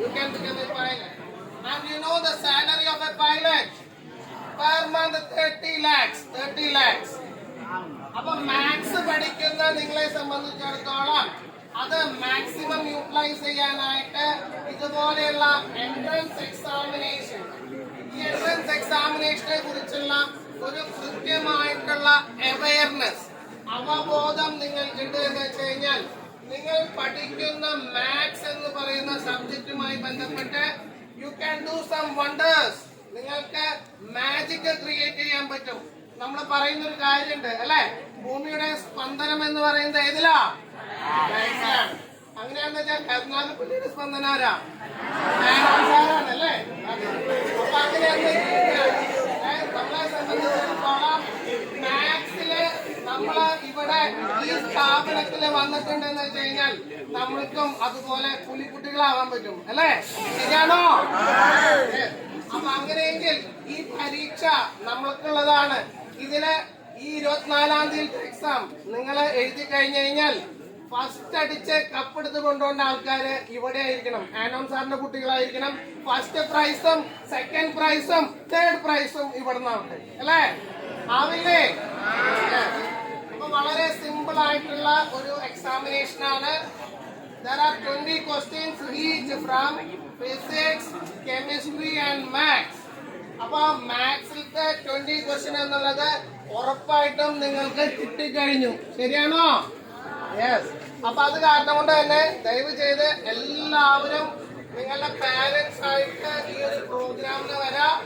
you can become a pilot. And you know the salary of a pilot per month 30 lakhs. 30 lakhs. അപ്പൊ maths പഠിക്കുന്ന നിങ്ങളെ സംബന്ധിച്ചിടത്തോളം അത് maximum utilise ചെയ്യാനായിട്ട് ഇതുപോലെയുള്ള എൻട്രൻസ് എക്സാമിനേഷൻ, ഈ എൻട്രൻസ് എക്സാമിനേഷനെ കുറിച്ചുള്ള ഒരു കൃത്യമായിട്ടുള്ള അവയർനെസ്, അവബോധം നിങ്ങൾക്കുണ്ട് എന്ന് വെച്ച് കഴിഞ്ഞാൽ നിങ്ങൾ പഠിക്കുന്ന മാത്സ് എന്ന് പറയുന്ന സബ്ജക്റ്റുമായി ബന്ധപ്പെട്ട് you can do some wonders. നിങ്ങൾക്ക് മാജിക് ക്രിയേറ്റ് ചെയ്യാൻ പറ്റും. നമ്മൾ പറയുന്ന ഒരു കാര്യമുണ്ട് അല്ലെ, ഭൂമിയുടെ സ്പന്ദനം എന്ന് പറയുന്നത് ഏതിലാ? അങ്ങനെയാണെന്ന് വെച്ചാൽ കരുനാഗപ്പള്ളിയുടെ സ്പന്ദനം ആരാ? അല്ലേ? അപ്പൊ അങ്ങനെയാണ് നമ്മളെ സംബന്ധിച്ചിടത്തോളം മാത്സില് നമ്മള് ഇവിടെ ഈ സ്ഥാപനത്തില് വന്നിട്ടുണ്ടെന്ന് വെച്ച് കഴിഞ്ഞാൽ നമ്മൾക്കും അതുപോലെ പുലിക്കുട്ടികളാവാൻ പറ്റും അല്ലേ? ശരിയാണോ? അപ്പൊ അങ്ങനെയെങ്കിൽ ഈ പരീക്ഷ നമ്മൾക്കുള്ളതാണ്. ഇതില് ഈ 24-ാം തീയതി എക്സാം നിങ്ങൾ എഴുതി കഴിഞ്ഞു കഴിഞ്ഞാൽ ഫസ്റ്റ് അടിച്ച് കപ്പെടുത്ത് കൊണ്ടുപോകേണ്ട ആൾക്കാര് ഇവിടെ ആയിരിക്കണം. ആനോൺ സാറിന്റെ കുട്ടികളായിരിക്കണം. ഫസ്റ്റ് പ്രൈസും സെക്കൻഡ് പ്രൈസും തേർഡ് പ്രൈസും ഇവിടെ നിന്നാവട്ടെ അല്ലേ? ആവില്ലേ? അപ്പൊ വളരെ സിമ്പിൾ ആയിട്ടുള്ള ഒരു എക്സാമിനേഷൻ ആണ്. There are 20 questions each from physics, chemistry and maths. അപ്പൊ മാത്സിലത്തെ 20 ക്വസ്റ്റ്യൻ എന്നുള്ളത് ഉറപ്പായിട്ടും നിങ്ങൾക്ക് കിട്ടിക്കഴിഞ്ഞു. ശരിയാണോ? യെസ്. അപ്പൊ അത് കാരണം കൊണ്ട് തന്നെ ദയവ് ചെയ്ത് എല്ലാവരും നിങ്ങളുടെ പാരന്റ്സ് ആയിട്ട് ഈ ഒരു പ്രോഗ്രാമിന് വരാം.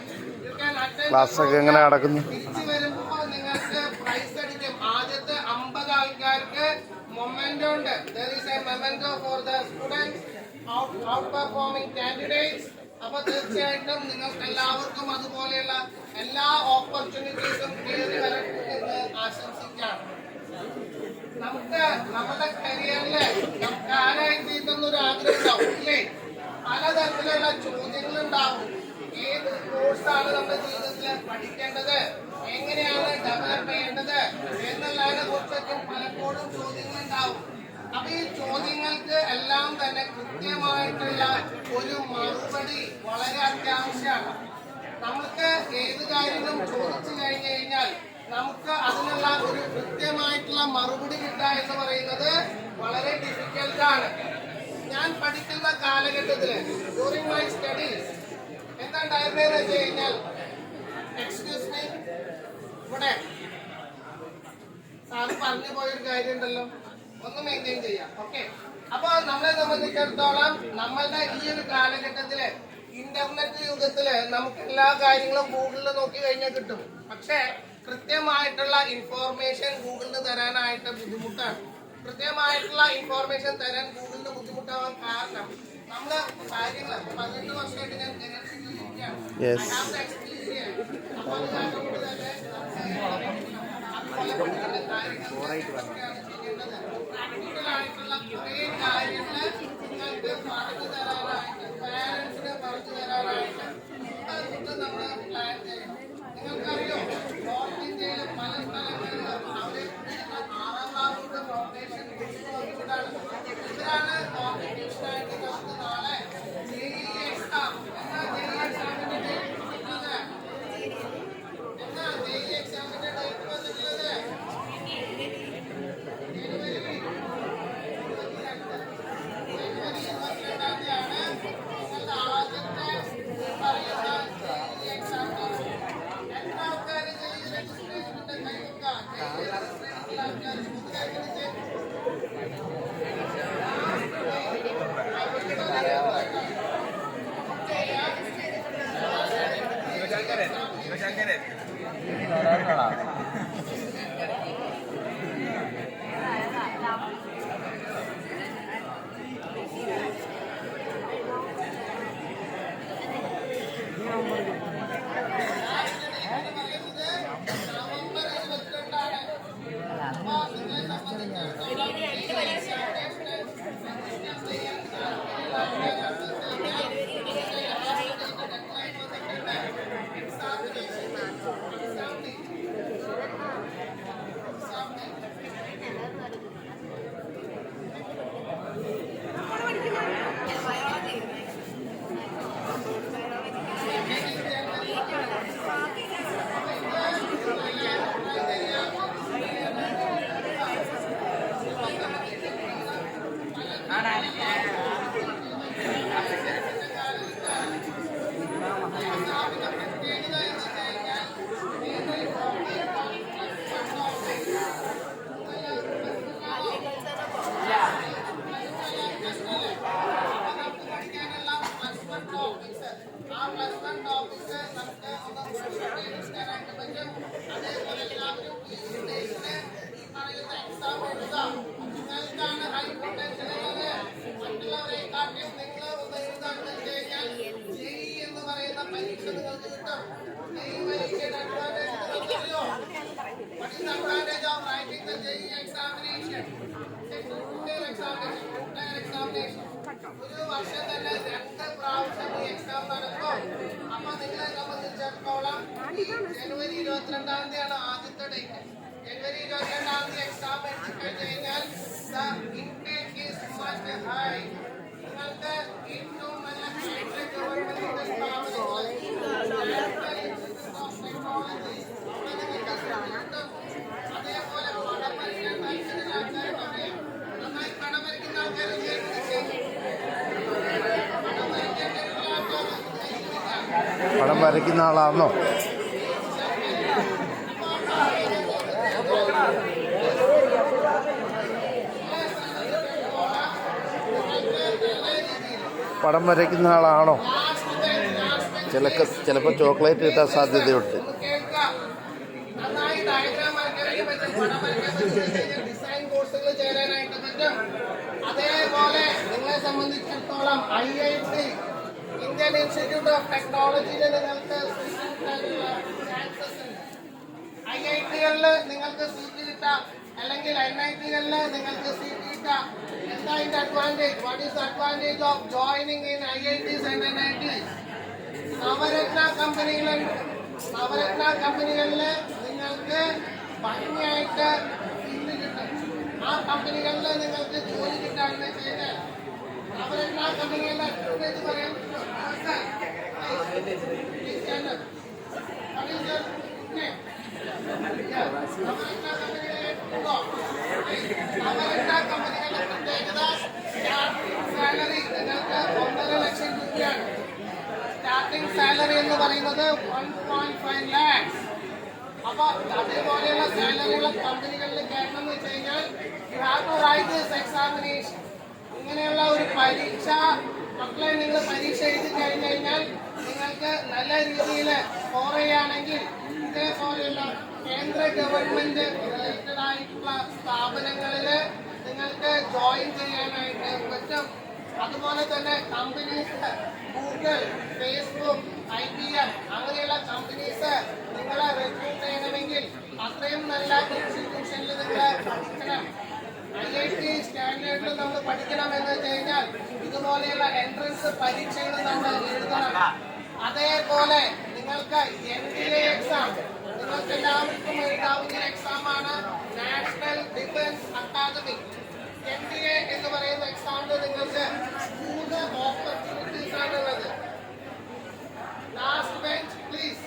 ക്ലാസ് ഒക്കെ എങ്ങനെ നടക്കുന്നു? തിരിച്ചു വരുമ്പോ നിങ്ങൾക്ക് പ്രൈസ് അടിക്കും. ആദ്യത്തെ 50 ആൾക്കാർക്ക് മൊമെന്റോ ഉണ്ട്. There is a memento for the students outperforming candidates. അപ്പൊ തീർച്ചയായിട്ടും നിങ്ങൾക്ക് എല്ലാവർക്കും അതുപോലെയുള്ള എല്ലാ ഓപ്പർച്യൂണിറ്റീസും കയറി വരട്ടെ എന്ന് ആശംസിക്കാം. നമുക്ക് നമ്മുടെ കരിയറില് നമുക്ക് ആരായി തീർന്നൊരു ആഗ്രഹം ഉണ്ടാവും ഇല്ലേ? പലതരത്തിലുള്ള ചോദ്യങ്ങൾ ഉണ്ടാവും. ഏത് കോഴ്സാണ് നമ്മുടെ ജീവിതത്തിൽ പഠിക്കേണ്ടത്, എങ്ങനെയാണ് ഡെവലപ്പ് ചെയ്യേണ്ടത് എന്നുള്ളതിനെ കുറിച്ചൊക്കെ പലപ്പോഴും ചോദ്യങ്ങൾ ഉണ്ടാവും. അപ്പൊ ഈ ചോദ്യങ്ങൾക്ക് എല്ലാം തന്നെ കൃത്യമായിട്ടുള്ള ഒരു മറുപടി വളരെ അത്യാവശ്യമാണ്. നമുക്ക് ഏത് കാര്യങ്ങളും ചോദിച്ചു കഴിഞ്ഞു കഴിഞ്ഞാൽ നമുക്ക് അതിനുള്ള ഒരു കൃത്യമായിട്ടുള്ള മറുപടി കിട്ടുക എന്ന് പറയുന്നത് വളരെ ഡിഫിക്കൽട്ടാണ്. ഞാൻ പഠിക്കുന്ന കാലഘട്ടത്തില് ഡ്യൂറിംഗ് മൈ സ്റ്റഡീസ് എന്താണ്ടായിരുന്നതെന്ന് വെച്ച് കഴിഞ്ഞാൽ, എക്സ്ക്യൂസ് മീ, ഇവിടെ സാറ് പറഞ്ഞു പോയൊരു കാര്യം ഉണ്ടല്ലോ, ഒന്ന് മെയിൻറ്റെയിൻ ചെയ്യാം. ഓക്കെ. അപ്പൊ നമ്മളെ സംബന്ധിച്ചിടത്തോളം നമ്മളുടെ ഈ ഒരു കാലഘട്ടത്തില് ഇന്റർനെറ്റ് യുഗത്തില് നമുക്ക് എല്ലാ കാര്യങ്ങളും ഗൂഗിളിൽ നോക്കി കഴിഞ്ഞാൽ കിട്ടും. പക്ഷെ കൃത്യമായിട്ടുള്ള ഇൻഫോർമേഷൻ ഗൂഗിളിന് തരാനായിട്ട് ബുദ്ധിമുട്ടാണ്. കൃത്യമായിട്ടുള്ള ഇൻഫോർമേഷൻ തരാൻ ഗൂഗിളിന് ബുദ്ധിമുട്ടാവാൻ കാരണം നമ്മള് കാര്യങ്ങൾ 18 വർഷമായിട്ട് ഞാൻ ജനറേഷനിലിരിക്കുകയാണ്. അപ്പൊ അത് കാരണം കൊണ്ട് തന്നെ അതുപോലെ പഠിക്കേണ്ട പ്രാക്ടിക്കലായിട്ടുള്ള കുറേ കാര്യങ്ങൾ നിങ്ങൾക്ക് പറഞ്ഞു തരാനായിട്ട്, പാരന്റ്സിനെ പറഞ്ഞു തരാനായിട്ട് അതുകൊണ്ട് നമ്മൾ പ്ലാൻ ചെയ്യണം. നിങ്ങൾക്കറിയോ, നോർത്ത് ഇന്ത്യയിലെ പല സ്ഥലങ്ങളിലും അവരെ 6ാം ക്ലാസ്സിന്റെ ഫൗണ്ടേഷൻ ഇവരാണ് കോമ്പറ്റീഷനായിട്ട് നമുക്ക് നാളെ JEE എക്സാം എന്നാ JEE എക്സാമിന്റെ ഡേറ്റ് വന്നിട്ടുള്ളത്? എന്നാ JEE എക്സാമിന്റെ ഡേറ്റ് വന്നിട്ടുള്ളത്? ജനുവരി 22-ാം തീയതിയാണ് നിങ്ങളുടെ ആദ്യത്തെ പറയുന്ന JEE എക്സാമിനേഷൻ. എത്ര ആൾക്കാർ JEE രജിസ്ട്രേഷന്റെ കൈവക്കാം? JEE രജിസ്ട്രേഷനിലെ ആൾക്കാർ പരീക്ഷ നിങ്ങൾക്ക് കിട്ടും. ഈ പരീക്ഷയുടെ അഡ്വാൻറ്റേജ് നിങ്ങൾക്കറിയോ? What is the advantage of writing the JEE examination? Examination. ഒരു വർഷം തന്നെ 2 പ്രാവശ്യം ഈ എക്സാം നടക്കും. അപ്പൊ നിങ്ങളെ സംബന്ധിച്ചിടത്തോളം ജനുവരി 22-ാം തീയതിയാണ് ആദ്യത്തെ ഡേറ്റ്. ജനുവരി 22-ാം തീയതി എക്സാം എഴുതി കഴിഞ്ഞു കഴിഞ്ഞാൽ intake is much high. നിങ്ങൾക്ക് ഏറ്റവും നല്ല കേന്ദ്ര ഗവൺമെന്റിന്റെ സ്ഥാപനങ്ങൾ അതേപോലെ പണം വരയ്ക്കാൻ താല്പര്യമുള്ള ആൾക്കാരുണ്ട്. നന്നായി പണം വരയ്ക്കുന്ന ആൾക്കാർ പടം വരയ്ക്കുന്ന ആളാണോ? പടം വരയ്ക്കുന്ന ആളാണോ? ചിലപ്പോൾ ചോക്ലേറ്റ് കിട്ടാൻ സാധ്യതയുണ്ട്. നന്നായി ഡയഗ്രാം വരയ്ക്കാൻ പറ്റും, പടം വരയ്ക്കാൻ പറ്റും, ഡിസൈൻ കോഴ്സുകൾ ചേരാനായിട്ട് പറ്റും. അതേപോലെ നിങ്ങളെ സംബന്ധിച്ചിടത്തോളം IIT ഇന്ത്യൻ ഇൻസ്റ്റിറ്റ്യൂട്ട് ഓഫ് ടെക്നോളജിയിൽ നിങ്ങൾക്ക് IIT-കളിൽ നിങ്ങൾക്ക് സീറ്റ് കിട്ടാം, അല്ലെങ്കിൽ NIT-കളിൽ നിങ്ങൾക്ക് സീറ്റ് കിട്ടാം. എന്താ ഇതിന്റെ advantage? What is advantage of joining in IITs and NITs? Navratna കമ്പനികളിൽ നിങ്ങൾക്ക് ഭംഗിയായിട്ട് സീറ്റ് കിട്ടും. ആ കമ്പനികളിൽ നിങ്ങൾക്ക് ജോലി കിട്ടാമെന്ന് വെച്ച് കഴിഞ്ഞാൽ നവരത്ന കമ്പനികളുടെ അഡ്വാൻറ്റേജ് പറയാൻ നവരത്ന കമ്പനികളുടെ പ്രത്യേകത സാലറി നിങ്ങൾക്ക് 1.5 ലക്ഷം രൂപയാണ്. സ്റ്റാർട്ടിംഗ് സാലറി എന്ന് പറയുന്നത് 1.5 lakhs. അപ്പൊ അതേപോലെയുള്ള സാലറിയുള്ള കമ്പനികളിൽ കയറണം എന്ന് വെച്ച് കഴിഞ്ഞാൽ you have to write this examination. ഇങ്ങനെയുള്ള ഒരു പരീക്ഷ മക്കളെ നിങ്ങൾ പരീക്ഷ എഴുതി കഴിഞ്ഞു കഴിഞ്ഞാൽ നിങ്ങൾക്ക് നല്ല രീതിയിൽ സ്കോർ ചെയ്യുകയാണെങ്കിൽ ഇതേപോലെയുള്ള കേന്ദ്ര ഗവൺമെന്റ് റിലേറ്റഡ് ആയിട്ടുള്ള സ്ഥാപനങ്ങളിൽ നിങ്ങൾക്ക് ജോയിൻ ചെയ്യാനായിട്ട് പറ്റും. അതുപോലെ തന്നെ കമ്പനീസ് ഗൂഗിൾ, ഫേസ്ബുക്ക്, IBM അങ്ങനെയുള്ള കമ്പനീസ് നിങ്ങളെ റിക്രൂട്ട് ചെയ്യണമെങ്കിൽ അത്രയും നല്ല ഇൻസ്റ്റിറ്റ്യൂഷനിൽ നിങ്ങൾ പഠിക്കണം. IIT സ്റ്റാൻഡേർഡിൽ നമ്മൾ പഠിക്കണം എന്ന് വെച്ച് കഴിഞ്ഞാൽ ഇതുപോലെയുള്ള എൻട്രൻസ് പരീക്ഷകൾ നമ്മൾ എഴുതണം. അതേപോലെ നിങ്ങൾക്ക് NDA എക്സാം നിങ്ങൾക്ക് എല്ലാവർക്കും എഴുതാവുന്ന എക്സാമാണ് നാഷണൽ ഡിഫൻസ് അക്കാദമി. NDA എന്ന് പറയുന്ന എക്സാമിൽ നിങ്ങൾക്ക് 3 ഓപ്പർച്യൂണിറ്റീസ് ആണുള്ളത്. Last bench please.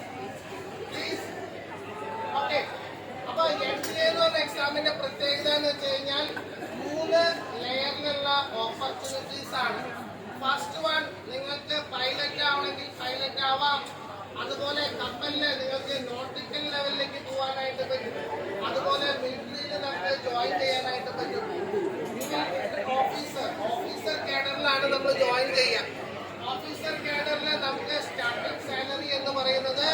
ഓക്കെ, അപ്പൊ NDA എന്ന് പറഞ്ഞ എക്സാമിന്റെ പ്രത്യേകത എന്ന് വെച്ച് കഴിഞ്ഞാൽ 3 ലെയറിലുള്ള ഓപ്പർച്യൂണിറ്റീസ് ആണ്. ഫസ്റ്റ് വൺ, നിങ്ങൾക്ക് പൈലറ്റ് ആവണമെങ്കിൽ പൈലറ്റ് ആവാം. അതുപോലെ കപ്പലില് നിങ്ങൾക്ക് നോട്ടിക്കൽ ലെവലിലേക്ക് പോകാനായിട്ട് പറ്റും. അതുപോലെ മിലിറ്ററിയിൽ നമുക്ക് ജോയിൻ ചെയ്യാനായിട്ട് പറ്റും. ഓഫീസർ കേഡറിലാണ് നമ്മൾ ജോയിൻ ചെയ്യുക. ഓഫീസർ കേഡറിൽ നമുക്ക് സ്റ്റാർട്ടിംഗ് സാലറി എന്ന് പറയുന്നത്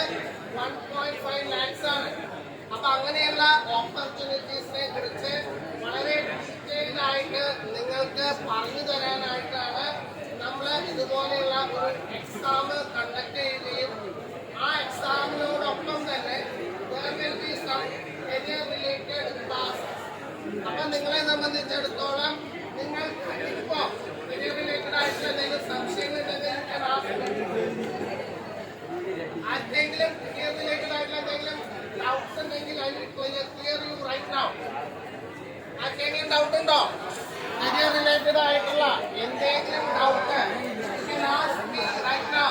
1.5 lakhs ആണ്. അപ്പൊ അങ്ങനെയുള്ള ഓപ്പർച്യൂണിറ്റീസിനെ കുറിച്ച് വളരെ ഡീറ്റെയിൽഡ് ആയിട്ട് നിങ്ങൾക്ക് പറഞ്ഞു തരാനായിട്ടാണ് നമ്മൾ ഇതുപോലെയുള്ള ഒരു എക്സാം കണ്ടക്ട് ചെയ്യുകയും ആ എക്സാമിനോടൊപ്പം തന്നെ റിലേറ്റഡ് ക്ലാസ്. അപ്പൊ നിങ്ങളെ സംബന്ധിച്ചിടത്തോളം നിങ്ങൾ ഇപ്പോ റിലേറ്റഡ് ആയിട്ടുള്ള എന്തെങ്കിലും സംശയങ്ങളുണ്ടെങ്കിൽ ആർക്കെങ്കിലും റിലേറ്റഡ് ആയിട്ടുള്ള എന്തെങ്കിലും ഡൗട്ട്സ് ഉണ്ടെങ്കിൽ ക്ലിയർ യു റൈറ്റ് നൗ. ആർക്കെങ്കിലും ഡൗട്ട് ഉണ്ടോ? റിലേറ്റഡ് ആയിട്ടുള്ള എന്തെങ്കിലും ഡൗട്ട് റൈറ്റ് നൗ.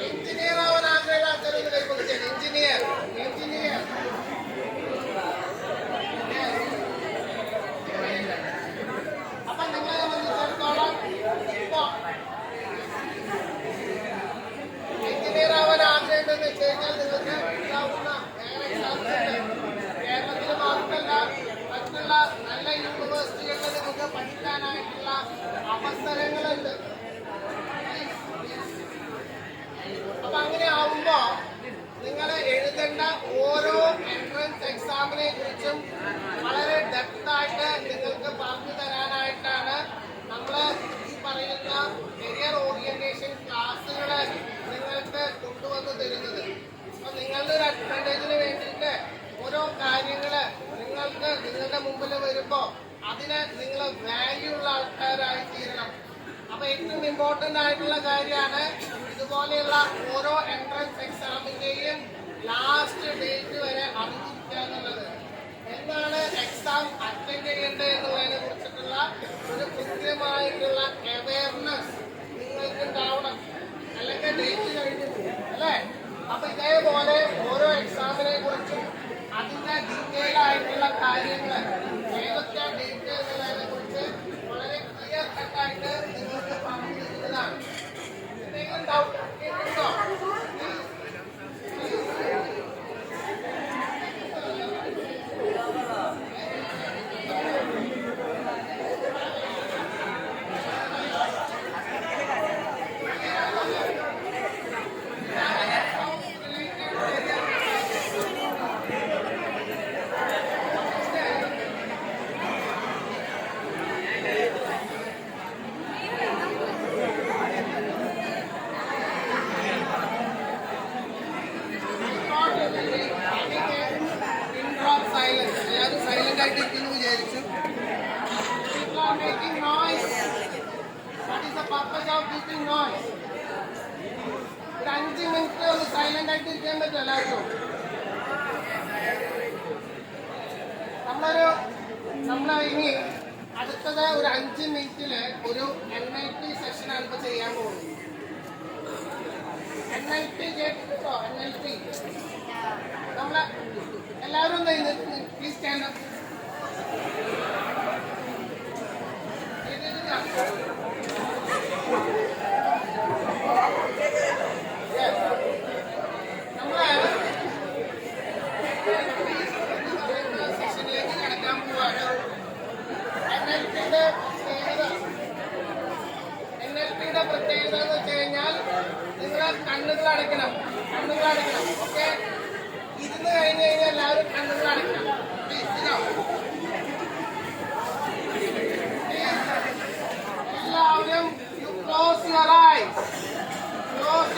എഞ്ചിനീയർ ആവാൻ ആഗ്രഹമുള്ള ആൾക്കാരൊന്ന് കൈക്കൊള്ളിച്ചാൽ. എഞ്ചിനീയർ അപ്പൊ നിങ്ങളെ സംബന്ധിച്ചിടത്തോളം ഇപ്പോ എഞ്ചിനീയർ ആവാൻ ആഗ്രഹമുണ്ടെന്ന് വെച്ച് കഴിഞ്ഞാൽ നിങ്ങൾക്ക് ഉണ്ടാവുന്ന കേരളത്തിൽ മാത്രമല്ല മറ്റുള്ള നല്ല യൂണിവേഴ്സിറ്റികളിൽ നിങ്ങൾക്ക് പഠിക്കാനായിട്ടുള്ള അവസരങ്ങളുണ്ട്. അപ്പൊ അങ്ങനെ ആവുമ്പോ നിങ്ങൾ എഴുതേണ്ട ഓരോ എൻട്രൻസ് എക്സാമിനെ കുറിച്ചും വളരെ ഡെപ്ത് ആയിട്ട് നിങ്ങൾക്ക് പറഞ്ഞു കൊണ്ടുവന്ന് തരുന്നത്. അപ്പൊ നിങ്ങളുടെ ഒരു അഡ്വാൻറ്റേജിന് വേണ്ടിയിട്ട് ഓരോ കാര്യങ്ങള് നിങ്ങളുടെ മുമ്പിൽ വരുമ്പോ അതിന് നിങ്ങൾ വാല്യൂ ഉള്ള ആൾക്കാരായി തീരണം. അപ്പൊ ഏറ്റവും ഇമ്പോർട്ടന്റ് ആയിട്ടുള്ള കാര്യമാണ് ഇതുപോലെയുള്ള ഓരോ എൻട്രൻസ് എക്സാമിന്റെയും ലാസ്റ്റ് ഡേറ്റ് വരെ അറിഞ്ഞിരിക്കുക എന്നുള്ളത്. എന്താണ് എക്സാം അറ്റൻഡ് ചെയ്യേണ്ടത് എന്നുള്ളതിനെ കുറിച്ചിട്ടുള്ള ഒരു കൃത്യമായിട്ടുള്ള അവയർനെസ് നിങ്ങൾക്ക് ഉണ്ടാവണം. അല്ലെങ്കിൽ ഡേറ്റ് കഴിഞ്ഞു അല്ലേ? അപ്പൊ ഇതേപോലെ ഓരോ എക്സാമിനെ കുറിച്ചും അതിന്റെ ഡീറ്റെയിൽ ആയിട്ടുള്ള കാര്യങ്ങൾ ഏതൊക്കെ ഡേറ്റ് എന്നുള്ളതിനെ കുറിച്ച് വളരെ ക്ലിയർ കട്ടായിട്ട് നിങ്ങൾക്ക് പറഞ്ഞു തരുന്നതാണ്. എന്തെങ്കിലും ഡൗട്ട് ഉണ്ടോ? സൈലന്റ് ആയിട്ടിരിക്കുന്നു വിചാരിച്ചു. People are making noise. What is the purpose of making noise? ഒരു 5 മിനിറ്റ് ഒന്ന് സൈലന്റ് ആയിട്ട് ഇരിക്കാൻ പറ്റും എല്ലാവർക്കും. നമ്മള് ഇനി അടുത്തത് ഒരു 5 മിനിറ്റില് ഒരു NLP സെഷനാണ് ഇപ്പൊ ചെയ്യാൻ പോകുന്നത്. NLP കേട്ടോ? NLP നമ്മള് എല്ലാവരും ഒന്ന് പ്ലീസ് സ്റ്റാൻഡ് അപ്പ്. സെഷനിലേക്ക് കിടക്കാൻ പോവാണ്. NLPയുടെ പ്രത്യേകത എന്ന് വെച്ച് കഴിഞ്ഞാൽ നിങ്ങൾ കണ്ണുകൾ അടയ്ക്കണം. ഓക്കെ? ഇരുന്ന് കഴിഞ്ഞ് കഴിഞ്ഞാൽ എല്ലാവരും കണ്ണുകൾ അടയ്ക്കണം. എല്ലാവരും close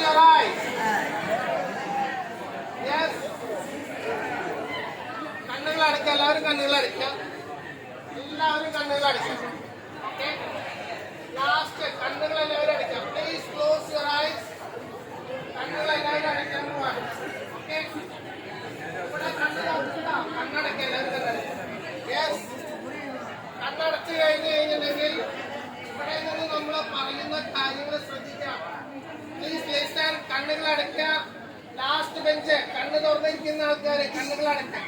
your eyes. Yes. കണ്ണുകൾ അടയ്ക്കുക. എല്ലാവരും കണ്ണുകൾ അടയ്ക്കുക. ഓക്കെ? ലാസ്റ്റ് കണ്ണുകൾ എല്ലാവരും അടയ്ക്കാം. Please close your eyes. കണ്ണുകൾ എല്ലാവരും അടയ്ക്കാൻ പോവാണ്. ഓക്കെ? ഇവിടെ കണ്ണടയ്ക്കുക. എല്ലാവരും യെസ്. കണ്ണടച്ച് കഴിഞ്ഞിട്ടുണ്ടെങ്കിൽ ഇവിടെ നിന്ന് നമ്മൾ പറയുന്ന കാര്യങ്ങൾ ശ്രദ്ധിക്കാം. Please listen. കണ്ണുകൾ അടയ്ക്കുക. ലാസ്റ്റ് ബെഞ്ച് കണ്ണ് തുറന്നിരിക്കുന്ന ആൾക്കാര് കണ്ണുകൾ അടയ്ക്കാം.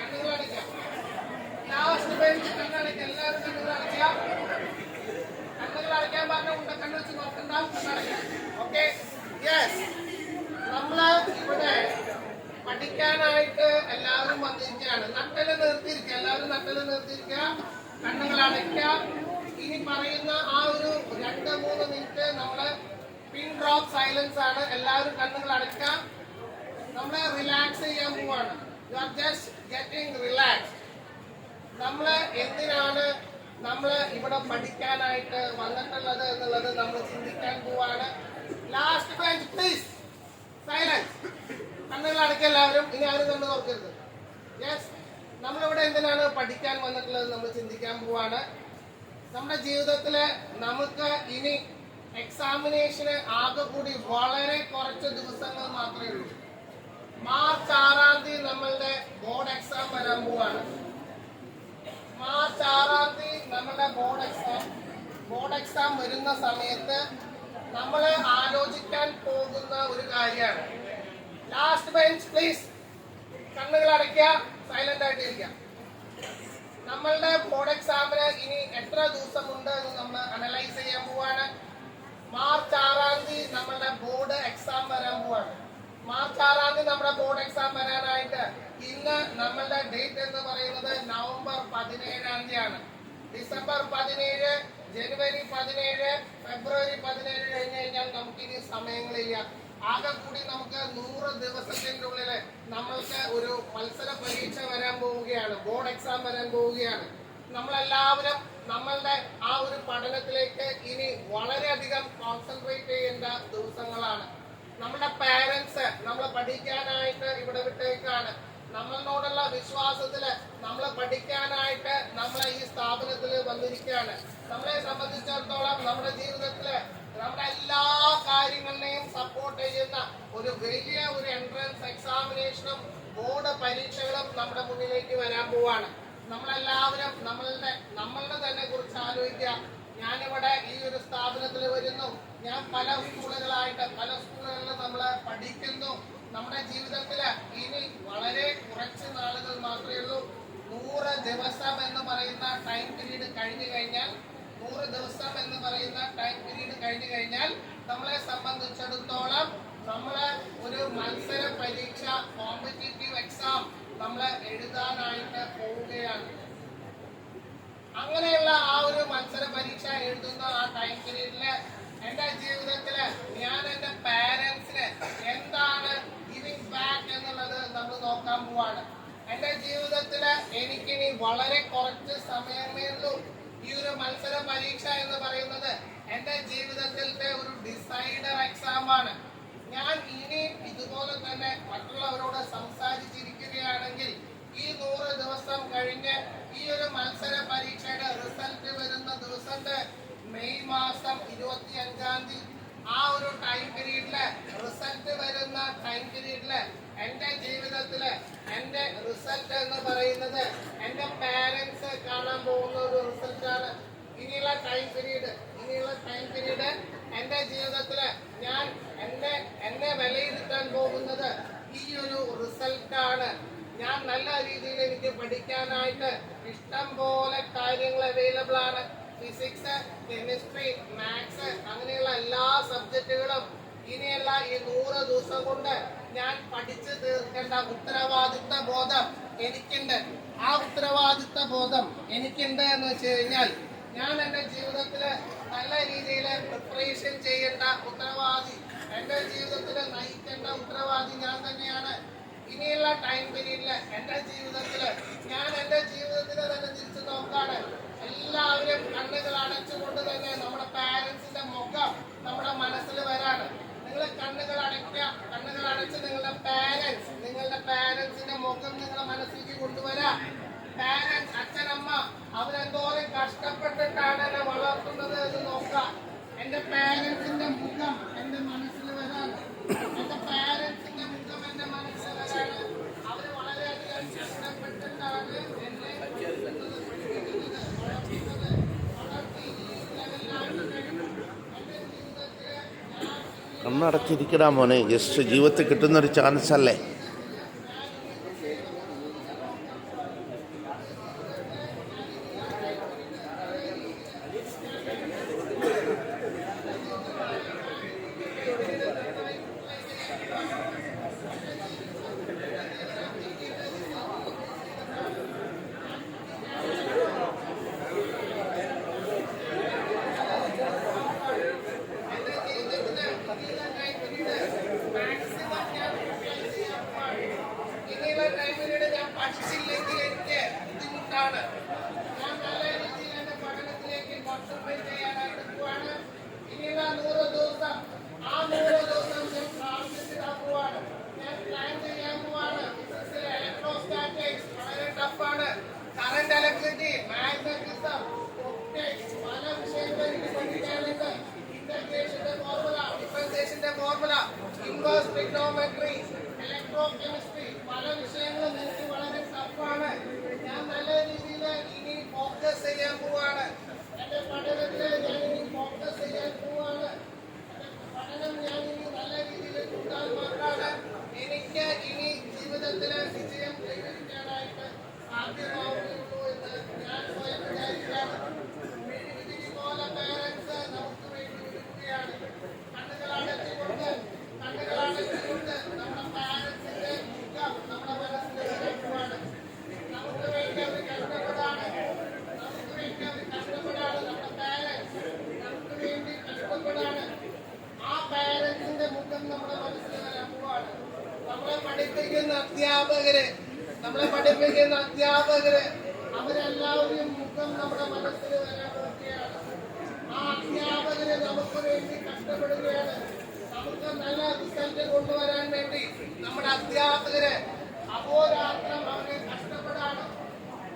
ലാസ്റ്റ് ബെഞ്ച് കണ്ണടയ്ക്കുക. എല്ലാവരും കണ്ണുകൾ അടയ്ക്കുക. കണ്ണുകൾ അടയ്ക്കാൻ പറഞ്ഞ ഉണ്ട കണ്ണു വെച്ച് നോക്കണ്ടാവും. കണ്ണടയ്ക്കാം. ഓക്കെ? യെസ്. നമ്മള് ഇവിടെ പഠിക്കാനായിട്ട് എല്ലാവരും വന്നിരിക്കുകയാണ്. നട്ടല് നിർത്തിയിരിക്കുക. എല്ലാവരും നട്ടല് നിർത്തിയിരിക്കുക. കണ്ണുകൾ അടയ്ക്കുക. ഇനി പറയുന്ന ആ ഒരു 2-3 മിനിറ്റ് നമ്മള് പിൻ ഡ്രോപ്പ് സൈലൻസ് ആണ്. എല്ലാവരും കണ്ണുകൾ അടയ്ക്കുക. നമ്മള് റിലാക്സ് ചെയ്യാൻ പോവാണ്. You are just getting relax. നമ്മള് എന്തിനാണ് നമ്മള് ഇവിടെ പഠിക്കാനായിട്ട് വന്നിട്ടുള്ളത് എന്നുള്ളത് നമ്മൾ ചിന്തിക്കാൻ പോവാണ്. Last bench please silence. കണ്ണുകൾ അടയ്ക്കുക എല്ലാവരും. ഇനി ആരും കണ്ണു തുറക്കരുത്. യെസ്. നമ്മളിവിടെ എന്തിനാണ് പഠിക്കാൻ വന്നിട്ടുള്ളത് നമ്മൾ ചിന്തിക്കാൻ പോവാണ്. നമ്മുടെ ജീവിതത്തില് നമുക്ക് ഇനി എക്സാമിനേഷന് ആകെ കൂടി വളരെ കുറച്ച് ദിവസങ്ങൾ മാത്രമേ ഉള്ളൂ. മാർച്ച് 6-ാം തീയതി നമ്മളുടെ ബോർഡ് എക്സാം വരാൻ പോവാണ്. മാർച്ച് 6-ാം തീയതി നമ്മളുടെ ബോർഡ് എക്സാം വരുന്ന സമയത്ത് നമ്മൾ ആലോചിക്കാൻ പോകുന്ന ഒരു കാര്യമാണ്. ലാസ്റ്റ് ബെഞ്ച് പ്ലീസ് കണ്ണുകൾ അടയ്ക്കുക. സൈലന്റ് ആയിട്ടിരിക്കുക. നമ്മളുടെ ബോർഡ് എക്സാമിന് ഇനി എത്ര ദിവസമുണ്ട് എന്ന് നമ്മൾ അനലൈസ് ചെയ്യാൻ പോവാണ്. മാർച്ച് 6-ാം തീയതി നമ്മളുടെ ബോർഡ് എക്സാം വരാൻ പോവാണ്. മാർച്ച് 6-ാം തീയതി നമ്മുടെ ബോർഡ് എക്സാം വരാനായിട്ട് ഇന്ന് നമ്മളുടെ ഡേറ്റ് എന്ന് പറയുന്നത് നവംബർ 17-ാം തീയതിയാണ്. ഡിസംബർ 17, ജനുവരി 17, ഫെബ്രുവരി 17 കഴിഞ്ഞ് കഴിഞ്ഞാൽ നമുക്കിനി സമയങ്ങളില്ല. ആകെ കൂടി നമുക്ക് 100 ദിവസത്തിന്റെ ഉള്ളില് നമ്മൾക്ക് ഒരു മത്സര പരീക്ഷ വരാൻ പോവുകയാണ്. ബോർഡ് എക്സാം വരാൻ പോവുകയാണ്. നമ്മളെല്ലാവരും നമ്മളുടെ ആ ഒരു പഠനത്തിലേക്ക് ഇനി വളരെയധികം കോൺസെൻട്രേറ്റ് ചെയ്യേണ്ട ദിവസങ്ങളാണ്. നമ്മുടെ പാരന്റ്സ് നമ്മളെ പഠിക്കാനായിട്ട് ഇവിടെ വിട്ടേക്കാണ്. നമ്മളോടുള്ള വിശ്വാസത്തില് നമ്മളെ പഠിക്കാനായിട്ട് നമ്മളെ ഈ സ്ഥാപനത്തിൽ വന്നിരിക്കുകയാണ്. നമ്മളെ സംബന്ധിച്ചിടത്തോളം നമ്മുടെ ജീവിതത്തില് നമ്മുടെ എല്ലാ കാര്യങ്ങളിലെയും സപ്പോർട്ട് ചെയ്യുന്ന ഒരു വലിയ ഒരു എൻട്രൻസ് എക്സാമിനേഷനും ബോർഡ് പരീക്ഷകളും നമ്മുടെ മുന്നിലേക്ക് വരാൻ പോവാണ്. നമ്മളെല്ലാവരും നമ്മളുടെ തന്നെ കുറിച്ച് ആലോചിക്കുക. ഞാനിവിടെ ഈ ഒരു സ്ഥാപനത്തിൽ വരുന്നു, ഞാൻ പല സ്കൂളുകളിൽ നമ്മൾ പഠിക്കുന്നു. നമ്മുടെ ജീവിതത്തില് ഇനി വളരെ കുറച്ച് നാളുകൾ മാത്രമേ ഉള്ളൂ. 100 ദിവസം എന്ന് പറയുന്ന ടൈം പീരീഡ് കഴിഞ്ഞു കഴിഞ്ഞാൽ നമ്മളെ സംബന്ധിച്ചിടത്തോളം നമ്മള് ഒരു മത്സര പരീക്ഷ, കോമ്പറ്റീറ്റീവ് എക്സാം നമ്മള് എഴുതാനായിട്ട് പോവുകയാണ്. അങ്ങനെയുള്ള ആ ഒരു മത്സര പരീക്ഷ എഴുതുന്ന ആ ടൈം പീരീഡില് എന്റെ ജീവിതത്തില് ഞാൻ എന്റെ പാരന്റ്സിന് എന്താണ് ഗിവിംഗ് ബാക്ക് എന്നുള്ളത് നമ്മൾ നോക്കാൻ പോവാണ്. എന്റെ ജീവിതത്തില് എനിക്കിനി വളരെ കുറച്ച് സമയമേ ഉള്ളൂ. ഈ ഒരു മത്സര പരീക്ഷ എന്ന് പറയുന്നത് എന്റെ ജീവിതത്തിലത്തെ ഒരു ഡിസൈഡർ എക്സാം ആണ്. ഞാൻ ഇനി ഇതുപോലെ തന്നെ മറ്റുള്ളവരോട് സംസാരിച്ചിരിക്കുകയാണെങ്കിൽ ഈ 100 ദിവസം കഴിഞ്ഞ് ഈ ഒരു മത്സര പരീക്ഷയുടെ റിസൾട്ട് വരുന്ന ദിവസത്തെ മെയ് മാസം 25-ാം തീയതി ആ ഒരു ടൈം പീരീഡില് റിസൾട്ട് വരുന്ന ടൈം പീരീഡില് എന്റെ ജീവിതത്തില് എന്റെ റിസൾട്ട് എന്ന് പറയുന്നത് എന്റെ പാരന്റ്സ് കാണാൻ പോകുന്ന ഒരു റിസൾട്ടാണ്. ഇനിയുള്ള ടൈം പീരീഡ് എന്റെ ജീവിതത്തില് ഞാൻ എന്നെ വിലയിരുത്താൻ പോകുന്നത് ഈ ഒരു റിസൾട്ടാണ്. ഞാൻ നല്ല രീതിയിൽ എനിക്ക് പഠിക്കാനായിട്ട് ഇഷ്ടം പോലെ കാര്യങ്ങൾ അവൈലബിൾ ആണ്. ഫിസിക്സ്, കെമിസ്ട്രി, മാത്സ് അങ്ങനെയുള്ള എല്ലാ സബ്ജക്റ്റുകളും ഇനിയുള്ള ഈ 100 ദിവസം കൊണ്ട് ഞാൻ പഠിച്ചു തീർക്കേണ്ട ഉത്തരവാദിത്ത ബോധം എനിക്കുണ്ട്. ആ ഉത്തരവാദിത്ത ബോധം എനിക്കുണ്ട് എന്ന് വെച്ച് കഴിഞ്ഞാൽ ഞാൻ എന്റെ ജീവിതത്തില് നല്ല രീതിയിൽ പ്രിപ്പറേഷൻ ചെയ്യേണ്ട ഉത്തരവാദി, എന്റെ ജീവിതത്തിൽ നയിക്കേണ്ട ഉത്തരവാദി ഞാൻ തന്നെയാണ്. ഇനിയുള്ള ടൈം പീരീഡില് എന്റെ ജീവിതത്തില് ഞാൻ എന്റെ ജീവിതത്തില് തന്നെ തിരിച്ചു നോക്കാണ്. എല്ലാവരും കണ്ണുകൾ അടച്ചുകൊണ്ട് തന്നെ നമ്മുടെ പാരന്റ്സിന്റെ മുഖം നമ്മുടെ മനസ്സിൽ വരാണ്. നിങ്ങൾ കണ്ണുകൾ അടച്ച് നിങ്ങളുടെ പാരന്റ്സിന്റെ മുഖം നിങ്ങളുടെ മനസ്സിലേക്ക് കൊണ്ടുവരാ. പാരന്റ്സ്, അച്ഛനമ്മ അവരെന്തോരം കഷ്ടപ്പെട്ടിട്ടാണ് എന്നെ വളർത്തുന്നത് എന്ന് നോക്കാം. എന്റെ പാരന്റ്സിന്റെ മുഖം എന്റെ മനസ്സിൽ വരാണ്. എന്റെ പാരന്റ്സിന്റെ മുഖം എന്റെ മനസ്സിൽ വരാണ്. അവര് വളരെയധികം കഷ്ടപ്പെട്ടിട്ടാണ് എന്നെ കണ്ണടച്ചിരിക്കടാ മോനെ, ജസ്റ്റ് ജീവിതത്തിൽ കിട്ടുന്നൊരു ചാൻസ് അല്ലേ. പഠിച്ചില്ലെങ്കിൽ എനിക്ക് ബുദ്ധിമുട്ടാണ്. ഞാൻ നല്ല രീതിയിൽ എന്റെ പഠനത്തിലേക്ക് കോൺസെൻട്രേറ്റ് ചെയ്യാനായിട്ട് പോവാണ്. ഇനിയുള്ള 100 ദിവസം ആ 100 ദിവസം ഞാൻ പ്രാർത്ഥിച്ചിടാൻ പോവാണ്. ഞാൻ പ്ലാൻ ചെയ്യാൻ പോവാണ്. ഫിസിക്സിലെ ഇലക്ട്രോസ്റ്റാറ്റിക്സ് വളരെ ടഫാണ്. കറന്റ് ഇലക്ട്രിസിറ്റി, മാഗ്നറ്റിസം, ഒപ്റ്റിക്സ് പല വിഷയങ്ങളും എനിക്ക് പഠിക്കാനുണ്ട്. ഇന്റഗ്രേഷന്റെ ഫോർമുല, ഡിഫറൻസിയേഷന്റെ formula, inverse trigonometry, electrochemistry പല വിഷയങ്ങളും എനിക്ക് വളരെ ടഫാണ്. ഞാൻ നല്ല രീതിയിൽ ഇനി ഫോക്കസ് ചെയ്യാൻ പോവാണ്. എന്റെ പഠനത്തില് ഞാൻ ഇനി ഫോക്കസ് ചെയ്യാൻ പോവാണ്. പഠനം ഞാൻ ഇനി നല്ല രീതിയിൽ കൂട്ടാൻ മാത്രമാണ് എനിക്ക് ഇനി ജീവിതത്തില് വിജയം കൈവരിക്കാനായിട്ട് സാധ്യമാവുകയുള്ളൂ എന്ന് ഞാൻ സ്വയം വിചാരിക്കുകയാണ്. മെഴുകുതിരി പോലെ പേരൻസ് നമുക്ക് വേണ്ടി ഒരുക്കുകയാണ്. കണ്ണുകളടച്ചുകൊണ്ട് നമ്മുടെ പാരന്റ്സിന്റെ മുഖം നമ്മുടെ മനസ്സിൽ വരയ്ക്കുവാണ്. നമുക്ക് വേണ്ടി അവർ കഷ്ടപ്പെടാണ്. നമ്മുടെ പാരന്റ്സ് നമുക്ക് വേണ്ടി കഷ്ടപ്പെടാണ്. ആ പാരന്റ്സിന്റെ മുഖം നമ്മുടെ മനസ്സിൽ വരാൻ പോവാണ്. നമ്മളെ പഠിപ്പിക്കുന്ന അധ്യാപകര് അവരെല്ലാവരും മുഖം നമ്മുടെ മനസ്സിൽ വരാൻ പോവുകയാണ്. ആ അധ്യാപകര് നമുക്ക് വേണ്ടി കഷ്ടപ്പെടുകയാണ്. നമുക്ക് നല്ല റിസൾട്ട് കൊണ്ടുവരാൻ വേണ്ടി നമ്മുടെ അധ്യാപകര് അഹോരാത്രം അവരെ കഷ്ടപ്പെടാണ്.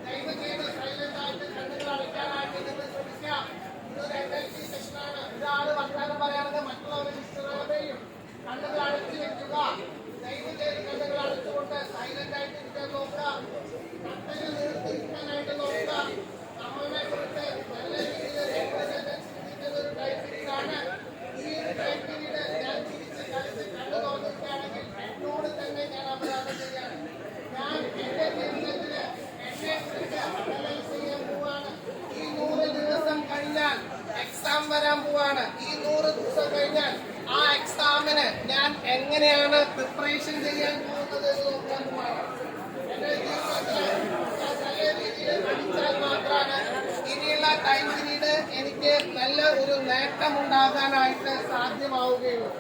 ദയവ് ചെയ്ത് സൈലന്റ് ആയിട്ട് കണ്ണുകൾ അടയ്ക്കാനായിട്ട് നിങ്ങൾ ശ്രമിക്കാം. ഇതൊരു NLP സെഷനാണ്. ഒരാള് വർത്തമാനം പറയുന്നത് മറ്റുള്ളവരെ ഡിസ്റ്റർബ് ചെയ്യും. കണ്ണുകൾ അടച്ചു വെക്കുക. ദയവ് ചെയ്ത് കണ്ണുകൾ അടച്ചുകൊണ്ട് സൈലന്റ് ആയിട്ട് ഇരിക്കാൻ നോക്കുക. കണ്ണുകൾ നിർത്തിയിരിക്കാനായിട്ട് നോക്കുക. നമ്മളെ കുറിച്ച് നല്ല രീതിയിൽ ചിന്തിക്കുന്ന ഒരു ടൈം പീരീഡാണ്. ഈ ഒരു ടൈം പീരീഡ് ഞാൻ തിരിച്ച് കളിച്ച് കണ്ണു തുറന്നിട്ടാണെങ്കിൽ എന്നോട് തന്നെ ഞാൻ അപരാധം ചെയ്യാണ്. ഞാൻ എന്റെ ജീവിതത്തില് എന്നെ കുറിച്ച് അനലൈസ് ചെയ്യാൻ പോവാണ്. ഈ 100 ദിവസം കഴിഞ്ഞാൽ എക്സാം വരാൻ പോവാണ്. ഈ 100 ദിവസം കഴിഞ്ഞാൽ ആ എക്സാമിന് ഞാൻ എങ്ങനെയാണ് പ്രിപ്പറേഷൻ ചെയ്യാൻ പോകുന്നത് എന്ന് നോക്കാൻ പോവാണ്. എന്റെ ജീവിതത്തില് ഞാൻ നല്ല രീതിയിൽ പഠിച്ചാൽ മാത്രമാണ് ഇനിയുള്ള ടൈം പിന്നീട് എനിക്ക് നല്ല ഒരു നേട്ടം ഉണ്ടാകാനായിട്ട് സാധ്യമാവുകയുള്ളൂ.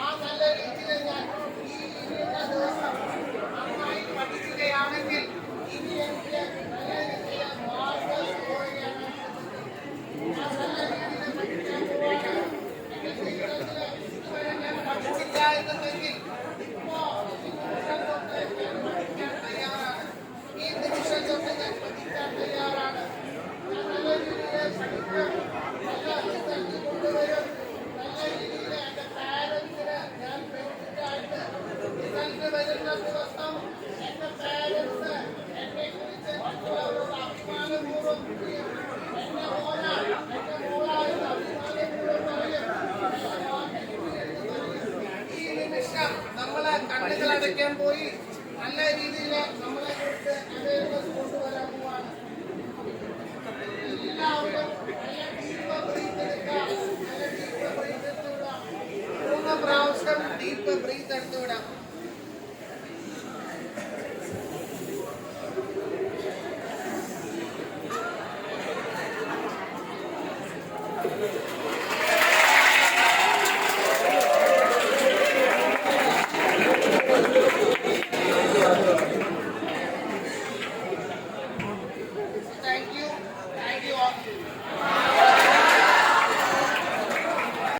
ആ നല്ല രീതിയിൽ ഞാൻ ഈ ഇനിയുള്ള ദിവസം നന്നായി പഠിക്കുകയാണെങ്കിൽ ഇനി എനിക്ക് നല്ല രീതിയിൽ മാർക്ക് സ്കോർ ചെയ്യാനായിട്ട് ഞാൻ നല്ല രീതിയിൽ പഠിക്കാൻ പോവാണ്. എന്റെ ജീവിതത്തിൽ ഇതുവരെ ഞാൻ പഠിച്ചില്ല എന്നുണ്ടെങ്കിൽ ഇപ്പോ ഈ നിമിഷം തൊട്ട് ഞാൻ പഠിക്കാൻ തയ്യാറാണ്. ഈ നിമിഷം തൊട്ട് ഞാൻ പഠിക്കാൻ തയ്യാറാണ്. ഞാൻ നല്ല രീതിയിൽ പഠിക്കും. നല്ല റിസൾട്ട് കൊണ്ടുവരും. നല്ല രീതിയിൽ എന്റെ പാരന്റ്സിന് ഞാൻ ബെനിഫിറ്റായിട്ട് റിസൾട്ട് വരുന്ന ദിവസം എന്റെ പാരന്റ്സ് എന്നെ കുറിച്ച് മറ്റുള്ളവരോട് അഭിമാനപൂർവ്വം പറയും. എന്റെ മോനാണ് എന്റെ മോളാണെന്ന് അഭിമാനപൂർവ്വം പറയും. ഈ നിമിഷം നമ്മളെ കണ്ണുകൾ അടയ്ക്കാൻ പോയി നല്ല രീതിയിൽ നമ്മളെ കുറിച്ച് അവയർനെസ് കൊണ്ടുവരാൻ പോവാണ്. എല്ലാവരും നല്ല ഡീപ്പ് ബ്രീത്ത് എടുക്കാം. നല്ല ഡീപ്പ് ബ്രീത്ത് എടുത്ത് വിടാം. 3 പ്രാവശ്യം ഡീപ്പ് ബ്രീത്ത് എടുത്ത് വിടാം.